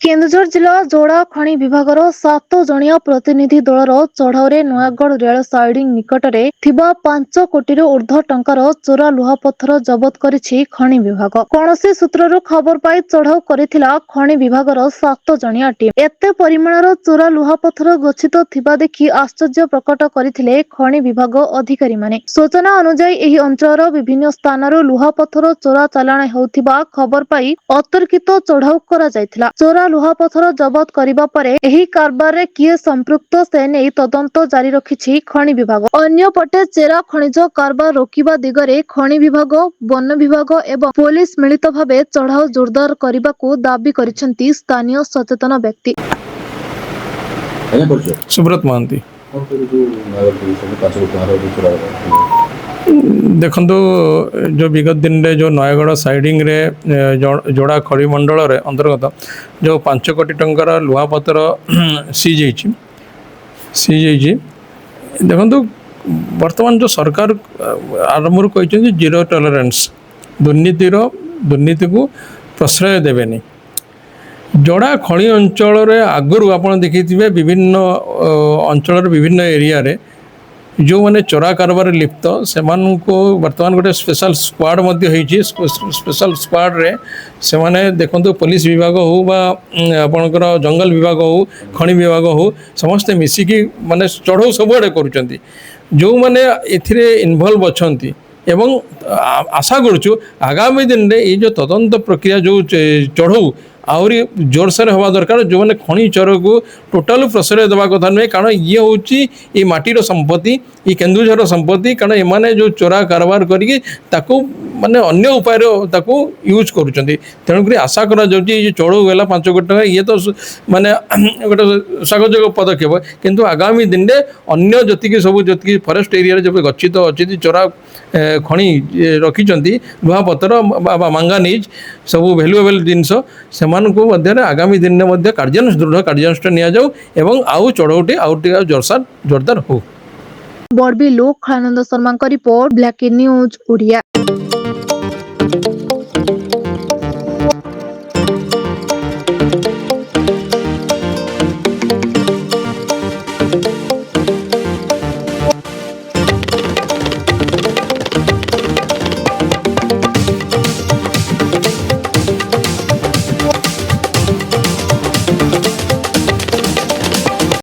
केन्दुझर जिला जोड़ा खଣି विभागर 7 जणिया प्रतिनिधि दलर चढ़ाऊ नयागढ़ रेल साइडिंग निकटरे थिबा 5 कोटी ऊर्ध्व टंकार चोरा लुहापत्थर जबत करिछि खଣି विभाग। कौनसी सूत्ररु खबर पाई चढ़ाऊ करिथिला खଣି विभागर 7 जणिया टीम। एते परिमाणर चोरा लुहापत्थर गच्छित थिबा देखि आश्चर्य प्रकट करिथिले खଣି विभाग अधिकारी माने। सूचना अनुसार एही अंचलर विभिन्न स्थानरु लुहापत्थर चोरा चालाण हेउथिबा खबर पाई अतर्कित चढ़ाऊ करा जायथिला। चोरा लुहापत्थर जबत करिबा परे एही कारबार रे किए संपृक्त से नै तदंत जारी रखिछि खଣି विभाग। अन्य पटे चेरा खनिज कारबार रोकिबा दिगरे खଣି विभाग, वन विभाग एवं पुलिस मिलित भावे चढ़ाऊ जोरदार करिबाकू दाबी करिसेंती स्थानीय सचेतन व्यक्ति। सुब्रत महांती देखो जो विगत दिन रे जो नयगढ़ साइडिंग रे जोड़ा खड़ी मंडल रे अंतर्गत जो 5 कोटी टंकार लुहापत्र सीज देखो वर्तमान जो सरकार आरंभ कहते जीरो टॉलरेंस दुर्नीति को प्रश्रय देवेनी। जोड़ा खड़ी अंचल आगु आप देखिए विभिन्न अंचल विभिन्न एरिया रे जो मैंने चोरा कारबार लिप्त से वर्तमान गोटे स्पेशल स्क्वाड स्पेशल स्क्वाड रे से माने देखो पुलिस विभाग हो बा आपणकर जंगल विभाग हो खनि विभाग हो समस्ते मिसिकी माने चढ़ऊ सबुआड़े करुँच जो मैंने एथिरे इनवल्व अच्छी एवं आशा करुचु आगामी दिन में ये जो तदंत प्रक्रिया जो चढ़ऊ आहरी जोरसोर हवा दरकार जो मैंने खनि चोर को टोटाल प्रश्रय देवा कथा नुहे कारण ये हूँ ये माटीर संपत्ति ये केन्दुझर संपत्ति कारण एमाने जो चोरा कारबार करी माने अन्य उपाय यूज करुँच तेणुक आशा करा चढ़ऊ गला 5 कोटी टका ये तो माने गोटे स्वागतजोग्य पदक्षेप किंतु आगामी दिन में अन्य जी फरेस्ट एरिया जब गच्छित अच्छी चोरा खनि रखिंट लुहापत्तर मांगानीज सब भैल्युएबल जिनस से आगामी दिन में दृढ़ कार्यानुष्ठान नियाजाऊ एवं आउ चढ़ौटी जोरदार हो। बड़बी लोक Anand Sharma report black news Odia.